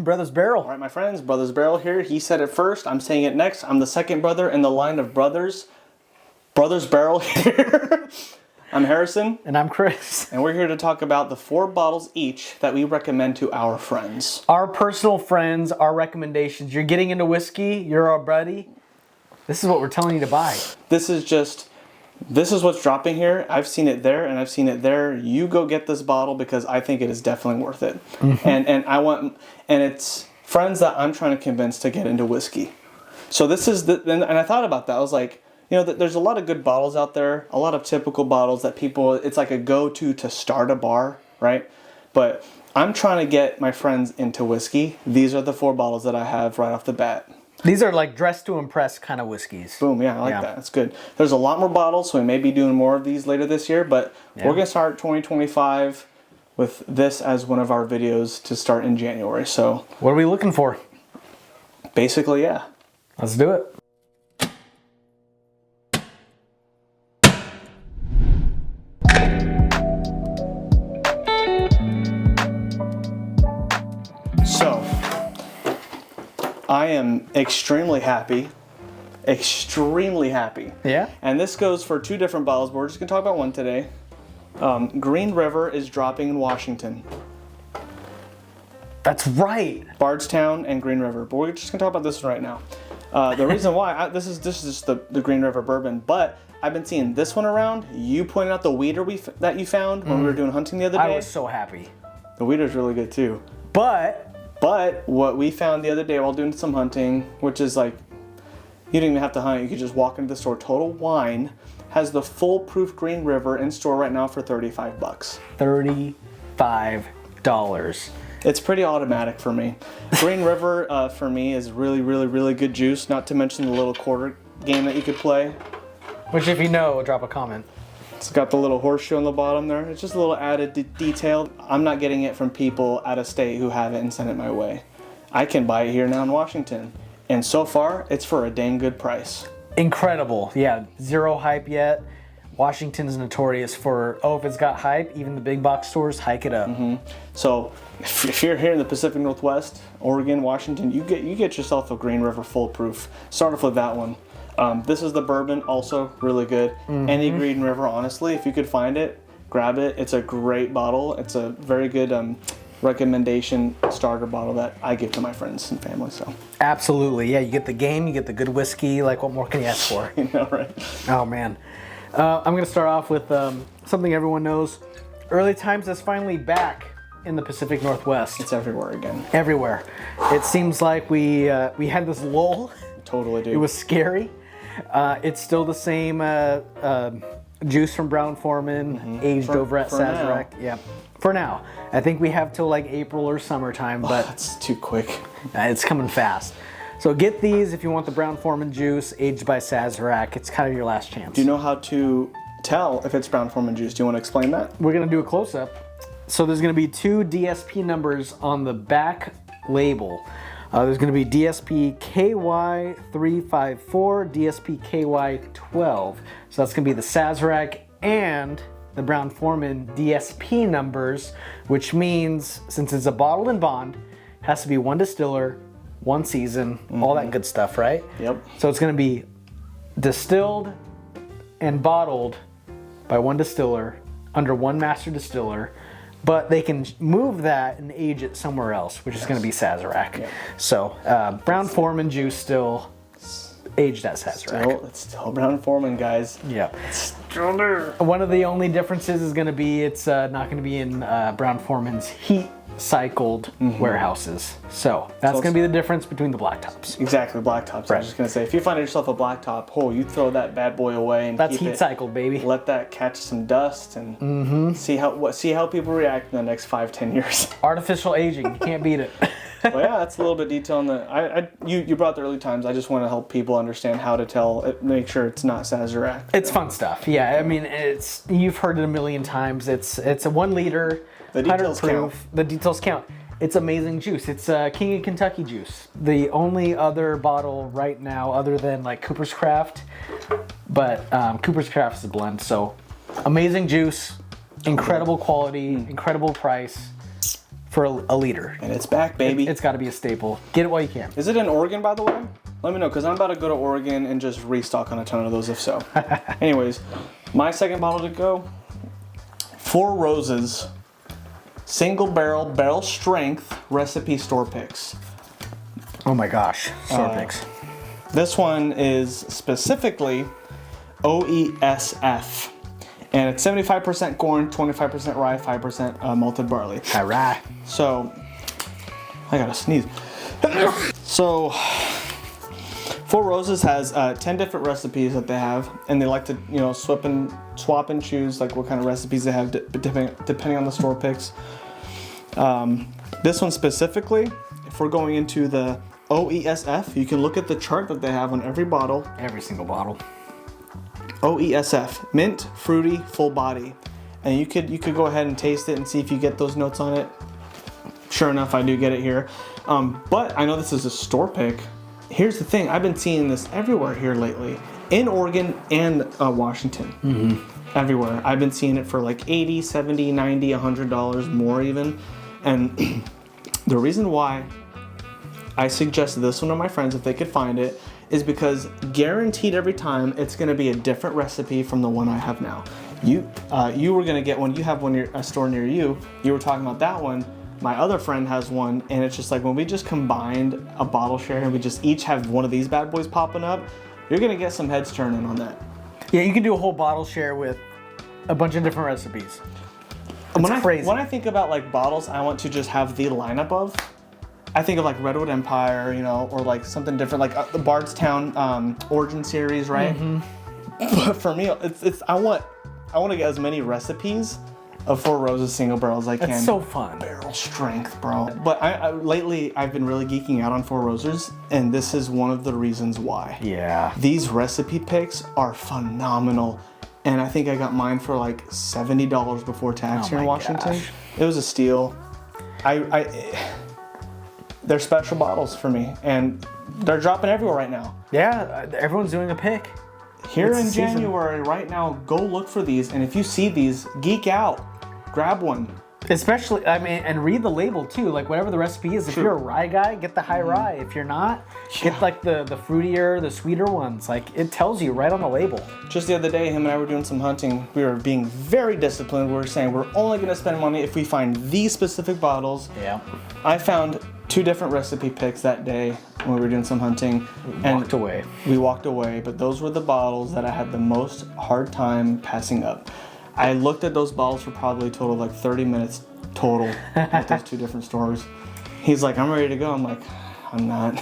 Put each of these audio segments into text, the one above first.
Brothers Barrel. All right, my friends, Brothers Barrel here. He said it first. I'm saying it next. I'm the second brother in the line of brothers. Brothers Barrel here. I'm Harrison. And I'm Chris. And we're here to talk about the 4 bottles each that we recommend to our friends. Our personal friends, our recommendations. You're getting into whiskey, you're our buddy. This is what we're telling you to buy. This is what's dropping here. I've seen it there and I've seen it there. You go get this bottle because I think it is definitely worth it. Mm-hmm. And it's friends that I'm trying to convince to get into whiskey. So this is and I thought about that. I was like, you know, there's a lot of good bottles out there, a lot of typical bottles that people, it's like a go-to to start a bar, right? But I'm trying to get my friends into whiskey. These are the 4 bottles that I have right off the bat. These are like dress to impress kind of whiskeys. Boom, yeah, I like that. That's good. There's a lot more bottles, so we may be doing more of these later this year, but we're going to start 2025 with this as one of our videos to start in January. So, what are we looking for? Basically, yeah. Let's do it. So, I am extremely happy. Extremely happy. Yeah? And this goes for 2 different bottles, but we're just going to talk about one today. Green River is dropping in Washington. That's right. Bardstown and Green River. But we're just going to talk about this one right now. The reason why, this is just the Green River bourbon, but I've been seeing this one around. You pointed out the weeder that you found when we were doing hunting the other day. I was so happy. The weeder's really good too. But what we found the other day while doing some hunting, which is like, you didn't even have to hunt, you could just walk into the store. Total Wine has the foolproof Green River in store right now for $35. $35. It's pretty automatic for me. Green River for me is really, really, really good juice, not to mention the little quarter game that you could play. Which if you know, drop a comment. It's got the little horseshoe on the bottom there. It's just a little added detail. I'm not getting it from people out of state who have it and send it my way. I can buy it here now in Washington. And so far, it's for a dang good price. Incredible. Yeah, zero hype yet. Washington's notorious for, if it's got hype, even the big box stores hike it up. Mm-hmm. So if you're here in the Pacific Northwest, Oregon, Washington, you get yourself a Green River foolproof. Start off with that one. This is the bourbon, also really good. Mm-hmm. Any Green River, honestly, if you could find it, grab it. It's a great bottle. It's a very good recommendation starter bottle that I give to my friends and family. So absolutely, yeah. You get the game, you get the good whiskey. Like, what more can you ask for? You know, right? Oh man, I'm gonna start off with something everyone knows. Early Times is finally back in the Pacific Northwest. It's everywhere again. Everywhere. It seems like we had this lull. Totally, dude. It was scary. It's still the same juice from Brown-Forman, aged over at Sazerac. Yeah, for now. I think we have till like April or summertime, but that's too quick. It's coming fast. So get these if you want the Brown-Forman juice, aged by Sazerac. It's kind of your last chance. Do you know how to tell if it's Brown-Forman juice? Do you want to explain that? We're gonna do a close-up. So there's gonna be 2 DSP numbers on the back label. There's going to be DSP KY354, DSP KY12. So that's going to be the Sazerac and the Brown-Forman DSP numbers, which means since it's a bottled in bond, has to be 1 distiller, 1 season, all that good stuff, right? Yep. So it's going to be distilled and bottled by 1 distiller under 1 master distiller. But they can move that and age it somewhere else, which is going to be Sazerac. Yep. So Brown-Forman juice still aged at Sazerac. It's still Brown-Forman, guys. Yeah. It's still there. One of the only differences is going to be it's not going to be in Brown-Forman's heat cycled warehouses. So that's going to be the difference between the black tops. Exactly, black tops. Right. I was just going to say, if you find yourself a black top, you throw that bad boy away and that's keep heat cycled, baby. Let that catch some dust and see how people react in the next 5-10 years. Artificial aging, you can't beat it. Well, yeah, that's a little bit detail on the. You brought the early times. I just want to help people understand how to tell, make sure it's not Sazerac. It's fun stuff. Yeah, I mean, you've heard it a million times. It's a 1 liter, the details count. The details count. It's amazing juice. It's King of Kentucky juice. The only other bottle right now, other than like Cooper's Craft, but Cooper's Craft is a blend. So amazing juice, incredible quality, incredible price. for a liter. And it's back, baby. It's got to be a staple. Get it while you can. Is it in Oregon, by the way? Let me know, because I'm about to go to Oregon and just restock on a ton of those if so. Anyways, my second bottle to go, Four Roses, single barrel strength recipe store picks. Oh my gosh, store picks. This one is specifically OESF. And it's 75% corn, 25% rye, 5% malted barley. All right. So, I gotta sneeze. So, Four Roses has 10 different recipes that they have, and they like to, swap and choose like what kind of recipes they have depending on the store picks. This one specifically, if we're going into the OESF, you can look at the chart that they have on every bottle. Every single bottle. OESF, mint, fruity, full body. And you could go ahead and taste it and see if you get those notes on it. Sure enough, I do get it here. But I know this is a store pick. Here's the thing, I've been seeing this everywhere here lately. In Oregon and Washington. Mm-hmm. Everywhere. I've been seeing it for like $80, $70, $90, $100 more even. And the reason why I suggest this one to my friends if they could find it is because guaranteed every time it's going to be a different recipe from the one I have now. You were going to get one. You have one a store near you. You were talking about that one. My other friend has one, and it's just like when we just combined a bottle share and we just each have one of these bad boys popping up, you're going to get some heads turning on that. Yeah, you can do a whole bottle share with a bunch of different recipes. It's crazy. When I think about like bottles I want to just have the lineup of, I think of like Redwood Empire, or like something different, like the Bardstown Origin series, right? Mm-hmm. But for me, it's I want to get as many recipes of Four Roses single barrel as I can. It's so fun. Barrel strength, bro. But lately I've been really geeking out on Four Roses, and this is one of the reasons why. Yeah. These recipe picks are phenomenal, and I think I got mine for like $70 before tax here in Washington. Gosh. It was a steal. They're special bottles for me, and they're dropping everywhere right now. Yeah, everyone's doing a pick. Here in January, right now, go look for these, and if you see these, geek out. Grab one. Especially, and read the label too. Like whatever the recipe is. If you're a rye guy, get the high rye. If you're not, get like the fruitier, the sweeter ones. Like it tells you right on the label. Just the other day, him and I were doing some hunting. We were being very disciplined. We were saying we're only going to spend money if we find these specific bottles. Yeah. I found 2 different recipe picks that day when we were doing some hunting. Walked away. We walked away, but those were the bottles that I had the most hard time passing up. I looked at those bottles for probably a total of like 30 minutes total at those 2 different stores. He's like, I'm ready to go. I'm like, I'm not.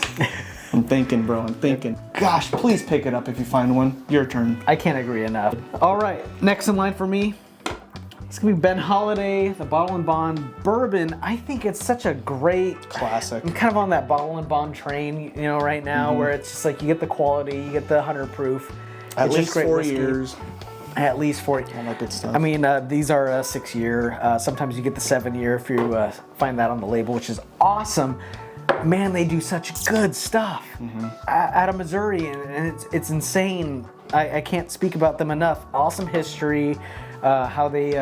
I'm thinking, bro. I'm thinking. Gosh, please pick it up if you find one. Your turn. I can't agree enough. All right, next in line for me, it's gonna be Ben Holladay, the Bottle and Bond Bourbon. I think it's such a great Classic. I'm kind of on that Bottle and Bond train, right now, where it's just like you get the quality, you get the 100 proof. At It's least just great 4 whiskey. years. At least 4. All that good stuff. I mean, these are 6-year. Sometimes you get the 7-year if you find that on the label, which is awesome. Man, they do such good stuff out of Missouri, and it's insane. I can't speak about them enough. Awesome history. How they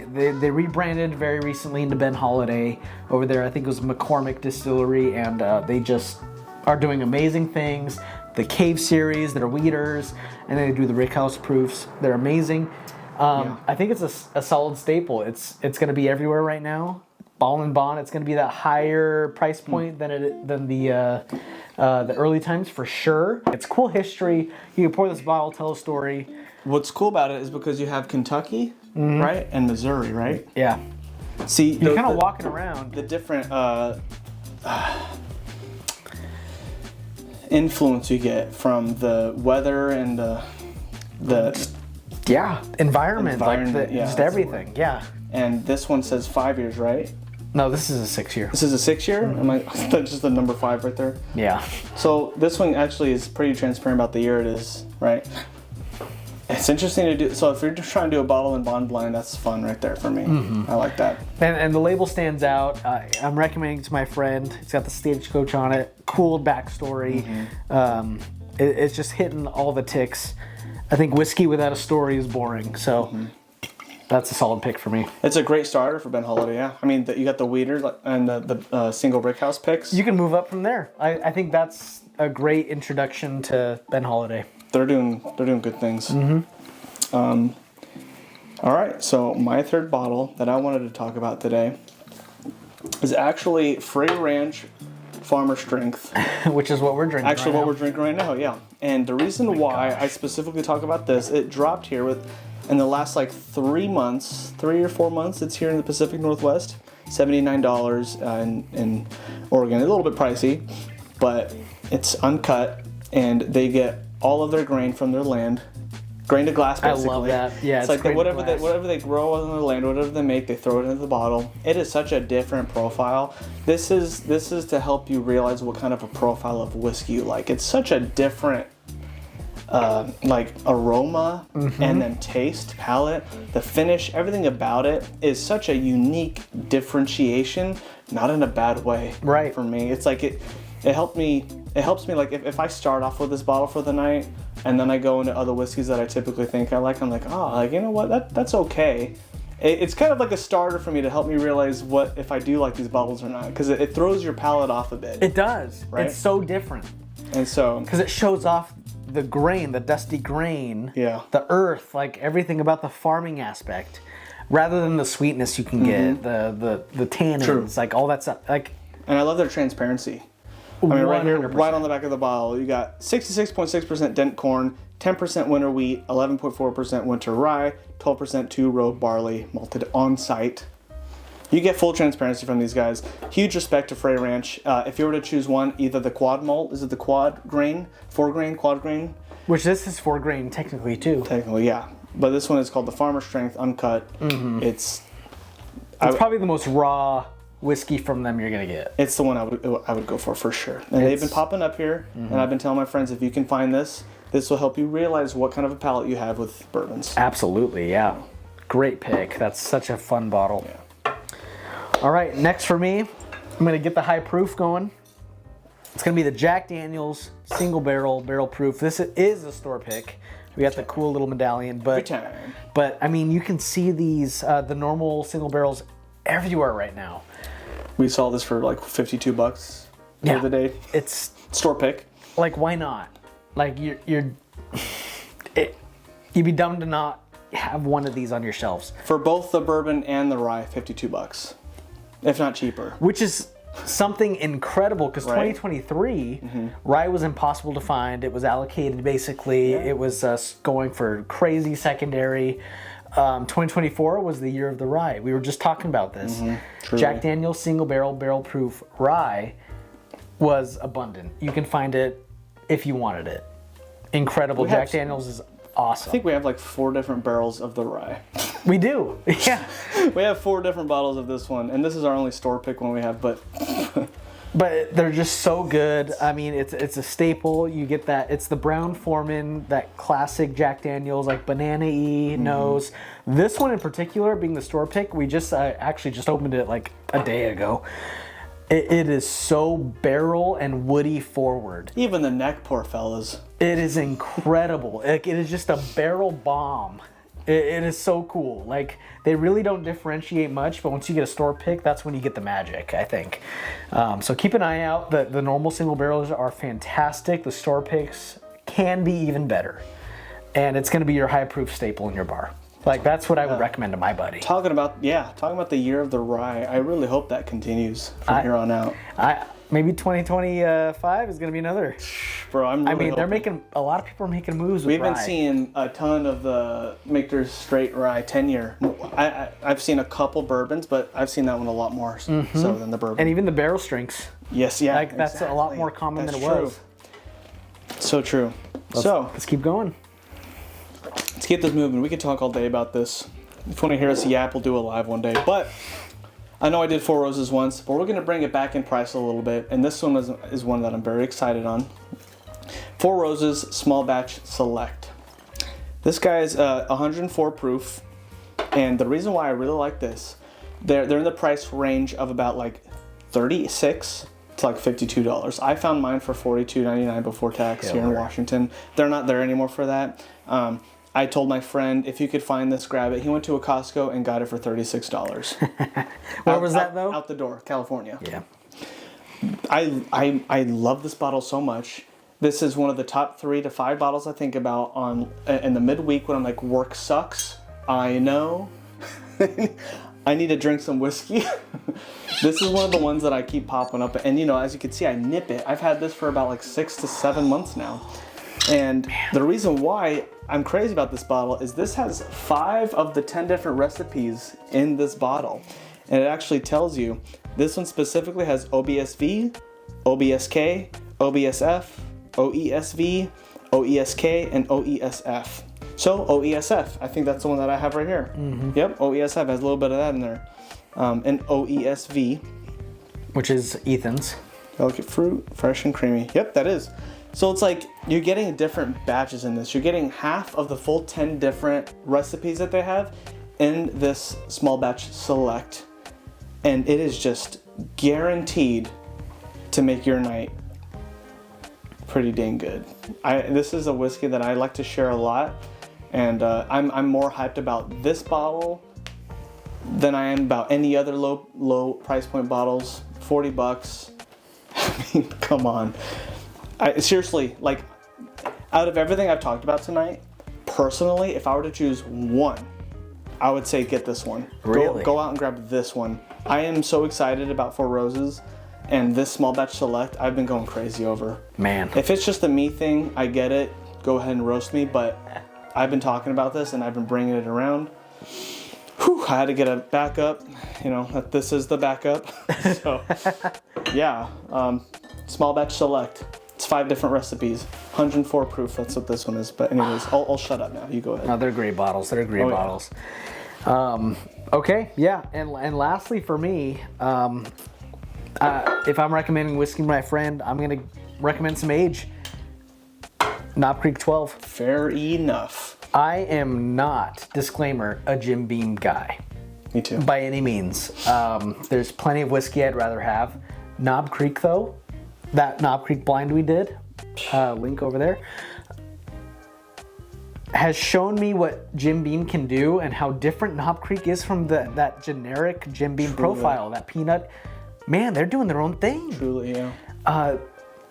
rebranded very recently into Ben Holladay over there. I think it was McCormick Distillery, and they just are doing amazing things. The Cave series, their Weeders, and then they do the Rickhouse proofs. They're amazing. I think it's a solid staple. It's going to be everywhere right now. Bottle and Bond. It's going to be that higher price point than the early times for sure. It's cool history. You can pour this bottle, tell a story. What's cool about it is because you have Kentucky, right, and Missouri, right? Yeah. See, You're kind of walking around. The different influence you get from the weather and the environment, Environment, yeah, just that's the everything. Yeah. and this one says 5 years, right? No, this is a 6-year. This is a 6-year? That's just the number 5 right there. Yeah. So this one actually is pretty transparent about the year it is, right? It's interesting to do. So if you're just trying to do a bottle and bond blind, that's fun right there for me. I like that. And the label stands out. I'm recommending it to my friend. It's got the stagecoach on it. Cool backstory. It's just hitting all the ticks. I think whiskey without a story is boring. So That's a solid pick for me. It's a great starter for Ben Holladay. Yeah, I mean, you got the weeder and the single brickhouse picks. You can move up from there. I think that's a great introduction to Ben Holladay. They're doing good things. All right, so my third bottle that I wanted to talk about today is actually Frey Ranch Farmer Strength. Which is what we're drinking Actually, right what now. we're drinking right now, yeah. And the reason why I specifically talk about this, it dropped here in the last like 3 or 4 months. It's here in the Pacific Northwest, $79 in Oregon. A little bit pricey, but it's uncut, and they get all of their grain from their land. Grain to glass, basically. I love that. Yeah, it's like whatever they grow on their land, whatever they make, they throw it into the bottle. It is such a different profile. This is to help you realize what kind of a profile of whiskey you like. It's such a different like aroma and then taste, palate, the finish, everything about it is such a unique differentiation, not in a bad way. Right. For me, it's like it helps me like if I start off with this bottle for the night and then I go into other whiskeys that I typically think I like, I'm like, oh, like, you know what, that's okay. It's kind of like a starter for me to help me realize what if I do like these bottles or not, because it throws your palate off a bit. It does. Right? It's so different. And so Because it shows off the grain, the dusty grain, Yeah. the earth, like everything about the farming aspect, rather than the sweetness you can get, the tannins, True. like all that stuff. Like, and I love their transparency. I mean, right here, 100%. right on the back of the bottle, you got 66.6% dent corn, 10% winter wheat, 11.4% winter rye, 12% two-row barley, malted on site. You get full transparency from these guys. Huge respect to Frey Ranch. If you were to choose one, either the quad malt, is it the quad grain, 4-grain, quad grain? which this is 4 grain technically too. Technically, yeah. But this one is called the Farmer Strength Uncut. It's Probably the most raw whiskey from them you're gonna get. It's the one I would go for sure. And they've been popping up here, and I've been telling my friends, if you can find this will help you realize what kind of a palate you have with bourbons. Absolutely, yeah. Great pick. That's such a fun bottle. Yeah. All right, next for me, I'm gonna get the high proof going. It's gonna be the Jack Daniel's single barrel proof. This is a store pick. We got the cool little medallion, but I mean, you can see these the normal single barrels everywhere right now. We saw this for like $52 the Yeah. other day. It's Store pick. like, why not? Like you'd be dumb to not have one of these on your shelves. For both the bourbon and the rye, $52, if not cheaper. Which is something incredible, because Right. 2023, rye was impossible to find. It was allocated basically. Yeah. It was going for crazy secondary. 2024 was the year of the rye. We were just talking about this. Truly. Jack Daniel's single barrel proof rye was abundant. You can find it if you wanted it. Incredible. We have Jack Daniel's is awesome. I think we have like 4 different barrels of the rye. We do. Yeah. We have 4 different bottles of this one, and this is our only store pick one we have, but But they're just so good. I mean, it's a staple. You get that. It's the Brown Foreman, that classic Jack Daniel's, like banana-y nose. This one in particular, being the store pick, we just actually just opened it like a day ago. It is so barrel and woody forward. even the neck, poor fellas. It is incredible. It is just a barrel bomb. It is so cool. Like, they really don't differentiate much, but once you get a store pick, that's when you get the magic, I think. So keep an eye out. The normal single barrels are fantastic. The store picks can be even better. And it's going to be your high proof staple in your bar. Like, that's what I would recommend to my buddy. Talking about the year of the rye, I really hope that continues from here on out. Maybe 2025 is going to be another. Bro, I'm really they're hoping. making, a lot of people are making moves with We've been rye. seeing a ton of the Michter's Straight Rye 10-year. I've seen a couple bourbons, but I've seen that one a lot more so than the bourbon. And even the barrel strengths. Yes, yeah. Like, that's a lot exactly. more common than it That's was. true. So true. Let's keep going. Let's get this moving. We could talk all day about this. If you want to hear us yap, we'll do a live one day. But I know I did Four Roses once, but we're going to bring it back in price a little bit. And this one is one that I'm very excited on. Four Roses Small Batch Select. This guy's 104 proof. And the reason why I really like this, they're in the price range of about like $36 to like $52. I found mine for $42.99 before tax here in Washington. They're not there anymore for that. I told my friend, if you could find this, grab it. He went to a Costco and got it for $36. Where was that though? Out the door, California. Yeah. I love this bottle so much. This is one of the top 3 to 5 bottles I think about in the midweek when I'm like, work sucks. I know. I need to drink some whiskey. This is one of the ones that I keep popping up. And you know, as you can see, I nip it. I've had this for about like 6 to 7 months now. And the reason why I'm crazy about this bottle is this has 5 of the 10 different recipes in this bottle. And it actually tells you, this one specifically has OBSV, OBSK, OBSF, OESV, OESK, and OESF. So OESF, I think that's the one that I have right here. Yep, OESF has a little bit of that in there. And OESV. Which is Ethan's. Delicate fruit, fresh and creamy. Yep, that is. So it's like you're getting different batches in this. You're getting half of the full 10 different recipes that they have in this small batch select. And it is just guaranteed to make your night pretty dang good. This is a whiskey that I like to share a lot. And I'm more hyped about this bottle than I am about any other low price point bottles. $40. I mean, come on. Seriously, like, out of everything I've talked about tonight, personally, if I were to choose one, I would say get this one. Really? Go out and grab this one. I am so excited about Four Roses, and this small batch select, I've been going crazy over. Man. If it's just a me thing, I get it. Go ahead and roast me, but I've been talking about this, and I've been bringing it around. Whew, I had to get a backup. You know, this is the backup. So, yeah. Small batch select. It's 5 different recipes. 104 proof. That's what this one is. But anyways, I'll shut up now. You go ahead. No, they're great bottles. They're great bottles. Okay, yeah. And lastly for me, if I'm recommending whiskey to my friend, I'm going to recommend some age. Knob Creek 12. Fair enough. I am not, disclaimer, a Jim Beam guy. Me too. By any means. There's plenty of whiskey I'd rather have. Knob Creek, though, that Knob Creek blind we did, link over there, has shown me what Jim Beam can do and how different Knob Creek is from that generic Jim Beam profile, that peanut. Man, they're doing their own thing. Truly, yeah.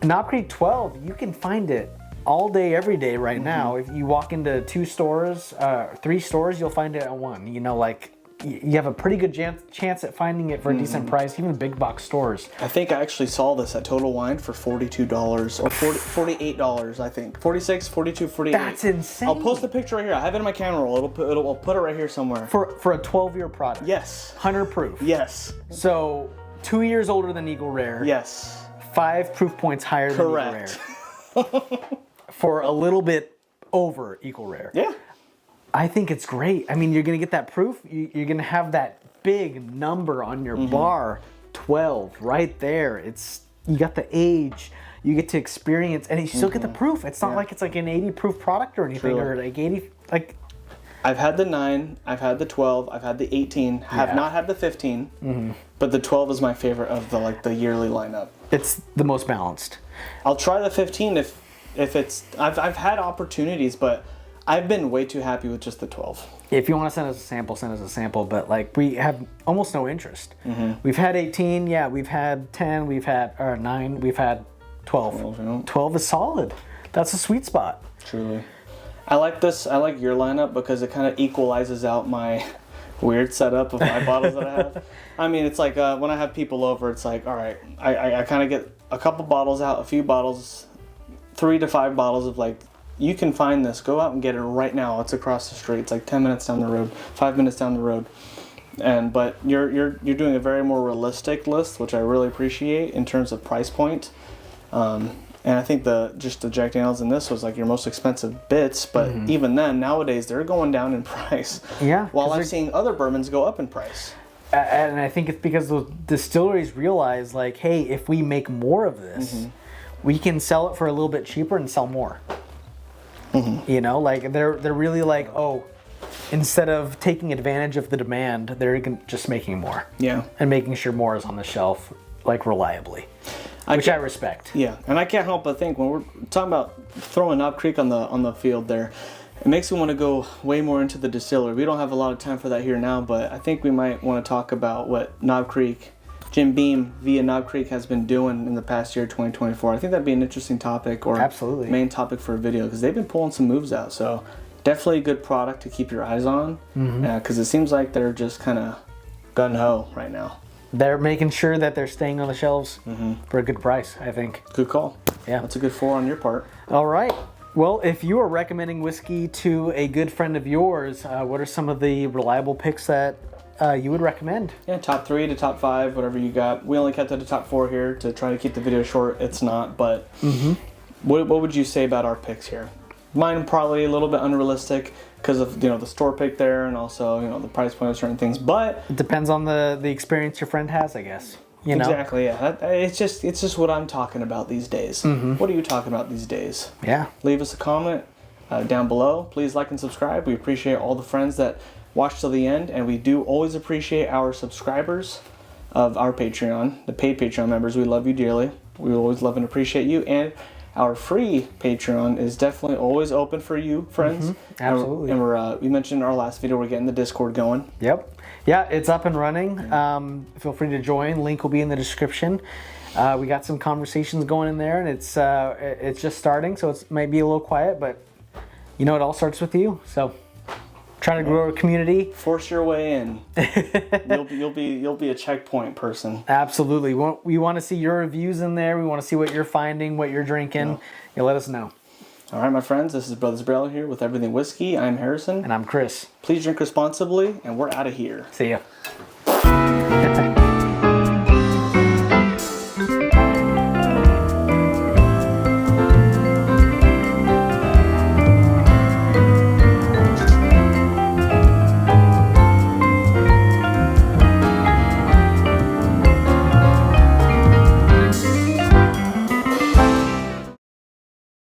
Knob Creek 12, you can find it all day, every day right now. If you walk into 2 stores, 3 stores, you'll find it at 1. You know, like, you have a pretty good chance at finding it for a decent price, even big box stores. I think I actually saw this at Total Wine for $42 or $48, I think. 46, 42, 48. That's insane. I'll post the picture right here. I have it in my camera roll. I'll put it right here somewhere. For a 12-year product. Yes. 100 proof. Yes. So 2 years older than Eagle Rare. Yes. 5 proof points higher than Eagle Rare. For a little bit over Eagle Rare. Yeah. I think it's great. I mean, you're going to get that proof. You're going to have that big number on your bar, 12, right there. You got the age, you get to experience, and you still get the proof. It's not like it's like an 80 proof product or anything, or like 80, like. I've had the 9, I've had the 12, I've had the 18, have not had the 15, but the 12 is my favorite of the yearly lineup. It's the most balanced. I'll try the 15 if it's, I've had opportunities, but I've been way too happy with just the 12. If you want to send us a sample, send us a sample. But like, we have almost no interest. We've had 18, yeah. We've had 10. We've had 9. We've had 12. 12 is solid. That's a sweet spot. Truly. I like this. I like your lineup because it kind of equalizes out my weird setup of my bottles that I have. I mean, it's like when I have people over, it's like, all right, I kind of get a couple bottles out, a few bottles, 3 to 5 bottles of like, you can find this. Go out and get it right now. It's across the street. It's like 10 minutes down the road, 5 minutes down the road. But you're doing a very more realistic list, which I really appreciate in terms of price point. And I think the Jack Daniels in this was like your most expensive bits, but even then, nowadays they're going down in price. Yeah. While I'm seeing other bourbons go up in price. And I think it's because those distilleries realize, like, hey, if we make more of this, we can sell it for a little bit cheaper and sell more. You know, like they're really like, oh, instead of taking advantage of the demand, they're just making more. Yeah. And making sure more is on the shelf, like reliably, which I respect. Yeah, and I can't help but think when we're talking about throwing Knob Creek on the field there, It makes me want to go way more into the distiller. We don't have a lot of time for that here now, but I think we might want to talk about what Knob Creek, Jim Beam via Knob Creek has been doing in the past year, 2024. I think that'd be an interesting topic or Absolutely. main topic for a video because they've been pulling some moves out. So definitely a good product to keep your eyes on because it seems like they're just kind of gun-ho right now. They're making sure that they're staying on the shelves for a good price, I think. Good call. Yeah. That's a good 4 on your part. All right. Well, if you are recommending whiskey to a good friend of yours, what are some of the reliable picks that you would recommend? Yeah, top 3 to top 5, whatever you got. We only kept it to top 4 here to try to keep the video short. It's not, but what would you say about our picks here? Mine probably a little bit unrealistic because of the store pick there and also the price point of certain things. But It depends on the experience your friend has, I guess. You know? exactly, yeah. It's just what I'm talking about these days. What are you talking about these days? Yeah. Leave us a comment down below. Please like and subscribe. We appreciate all the friends that watch till the end, and we do always appreciate our subscribers of our Patreon, the paid Patreon members. We love you dearly. We always love and appreciate you, and our free Patreon is definitely always open for you, friends. Absolutely. And we mentioned in our last video, we're getting the Discord going. Yep. Yeah, it's up and running. Feel free to join. Link will be in the description. We got some conversations going in there, and it's just starting, so it might be a little quiet, but it all starts with you. So trying to grow a community. Force your way in. You'll be a checkpoint person. Absolutely. We want to see your reviews in there. We want to see what you're finding, what you're drinking. You let us know. All right, my friends, this is Brothers Barrel here with Everything Whiskey. I'm Harrison. And I'm Chris. Please drink responsibly, and we're out of here. See ya.